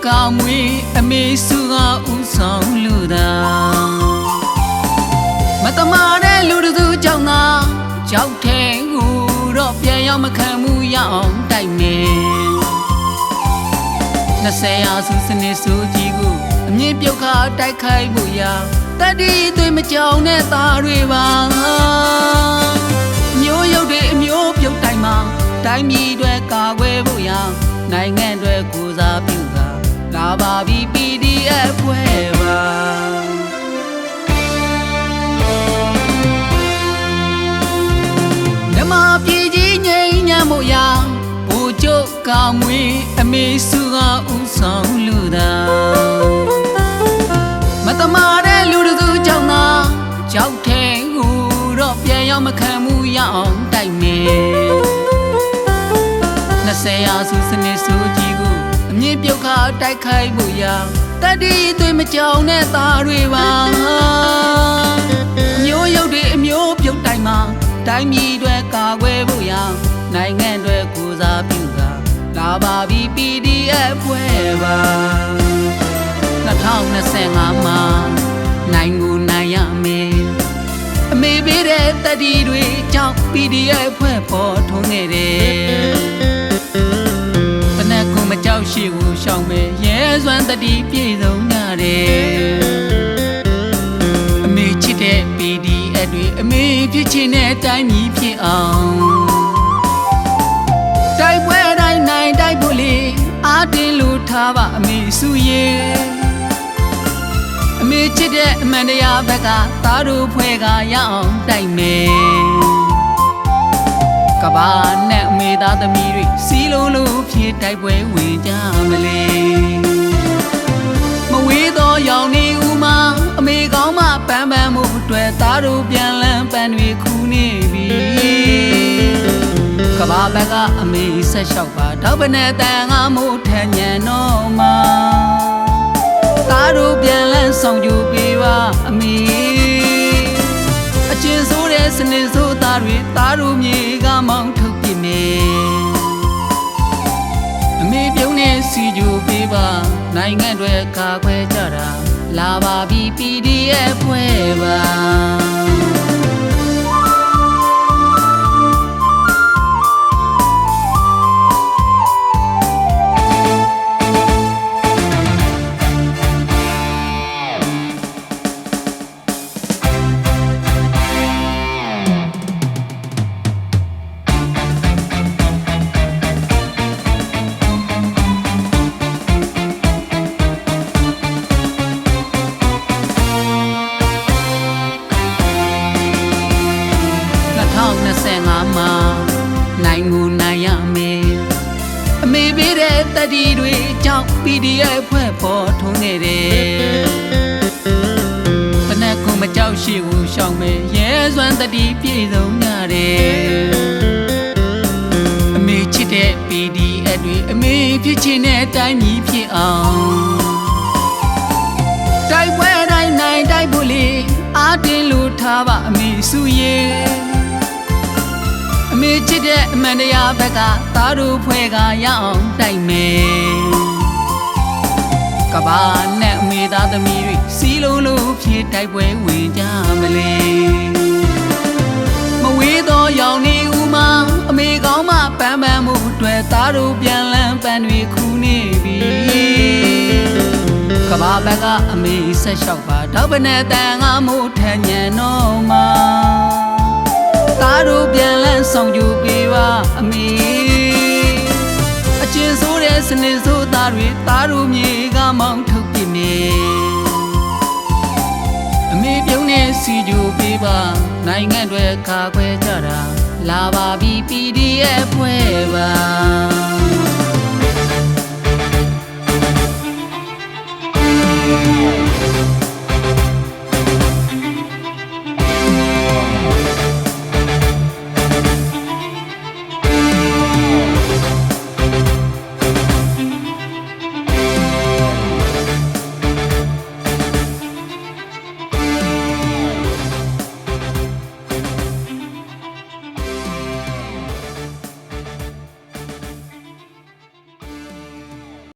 ကောင်းမွေအမေစုကဥဆောင်လူသာမတမာတဲ့လူတို့ကြောင့်သာကြောက်ထဲကိုတော့ပြန်ရောက်မခံမှုရအောင်တိုက်မယ်20ရာစုစနစ်ဆိုကြီးကိုအမြင့်ပြုတ်ခါတိုက်ခိုက်ဖို့ရတတိသွေးမကြောင်တဲ့သားတွေပါမျိုးရုပ်တွေအမျိုးပြုတ်တိုင်းမှာတိုင်းပြည်တွေကာကွယ်ဖို့ရနိုင်ငံတွေကိုစားပြုတာလာပါပြီ PDF ဖွဲ့ပါမြမပြည်ကြီးငြိမ်းချမ်းဖို့ရဘူကျုပ်ကောင်းမွေအမေစုကဥဆောင်လူသာမတမာတဲ့လူတို့ကြောင့်သာကြောက်ထဲကိုတော့ပြန်ရောက်မခံမှုရအောင်တိုက်မယ်20ရာစုစနစ်ဆိုကြီးကိုအမြင့်ပြုတ်ခါတိုက်ခိုက်ဖို့ရတတိသွေးမကြောင်တဲ့သားတွေပါအမျိုးရုပ်တွေအမျိုးပြုတ်တိုင်းမှာတိုင်းပြည်တွေကာကွယ်ဖို့ရနိုင်ငံတွေကိုစားပြုတာလာပါပြီ PDF ဖွဲ့ပါ2025မှာနိုင်ကိုနိုင်ရမယ်အမေပေးတဲ့တတိတွေကြောင့် PDF ဖွဲ့ပေါ်ထွန်းခဲ့တယ်တနက်ကိုမကြောက်ရှိကိုရှောင်မယ်ရဲစွမ်းတတိပြည့်စုံကြတယ်အမေချစ်တဲ့ PDF တွေအမေဖြစ်ချင်တဲ့အတိုင်းမြည်ဖြစ်အောင်တိုက်ပွဲတိုင်းနိုင်တိုက်ဖို့လေအားတင်းလို့ထားပါအမေစုရဲ့အမေချစ်တဲ့အမှန်တရားဘက်ကသားတို့ဖွဲ့ကရအောင်တိုက်မယ်ကဘာနဲ့အမေသားသမီးတွေစီလုံးလို့ဖြစ်တိုက်ပွဲဝင်ကြမလဲမဝေးသောရောင်နေဦးမှာအမေကောင်းမှပန်းပန်းမှုအတွက်သားတို့ပြန်လန်းပန်းတွေခူးနေပြီကဘာဘက်ကအမေဆက်လျှောက်ပါတော့ဘနဲ့တန်ငါမို့ထန်ညံတော့မှာသားတို့ပြန်လန်းဆောင်ကြပေးပါအမေအကျဉ်းဆိုးတဲ့စနစ်ဆိုးသားတွေသားတို့မြေကမောင်းထုတ်ပြမယ်အမေပြုံးနေစီကြပေးပါနိုင်ငံတွေကာခွဲကြတာလာပါပြီ PDF ဖွဲ့ပါမှာနိုင်ကိုနိုင်ရမယ်အမေပေးတဲ့တတိတွေကြောင့် PDF ဖွဲ့ပေါ်ထွန်းခဲ့တယ်တနက်ကိုမကြောက်ရှိကိုရှောင်မယ်ရဲစွမ်းတတိပြည့်စုံကြတယ်အမေချစ်တဲ့ PDF တွေအမေဖြစ်ချင်တဲ့အတိုင်းမြည်ဖြစ်အောင်တိုက်ပွဲတိုင်းနိုင်တိုက်ဖို့လေအားတင်းလို့ထားပါအမေစုရဲ့အမေချစ်တဲ့အမှန်တရားဘက်ကသားတို့ဖွဲ့ကရအောင်တိုက်မယ်ကဘာနဲ့အမေသားသမီးတွေစီလုံးလို့ဖြစ်တိုက်ပွဲဝင်ကြမလဲမဝေးသောရောင်နေဦးမှာအမေကောင်းမှပန်းပန်းမှုအတွက်သားတို့ပြန်လန်းပန်းတွေခူးနေပြီကဘာဘက်ကအမေဆက်လျှောက်ပါတော့ဘနဲ့တန်ငါမို့ထန်ညံတော့မှာသားတို့ပြန်လန်းဆောင်ကြပေးပါအမေအကျဉ်းဆိုးတဲ့စနစ်ဆိုးသားတွေသားတို့မြေကမောင်းထုတ်ပြမယ်အမေပြုံးနေစီကြပေးပါနိုင်ငံတွေကာခွဲကြတာလာပါပြီ PDF ဖွဲ့ပါ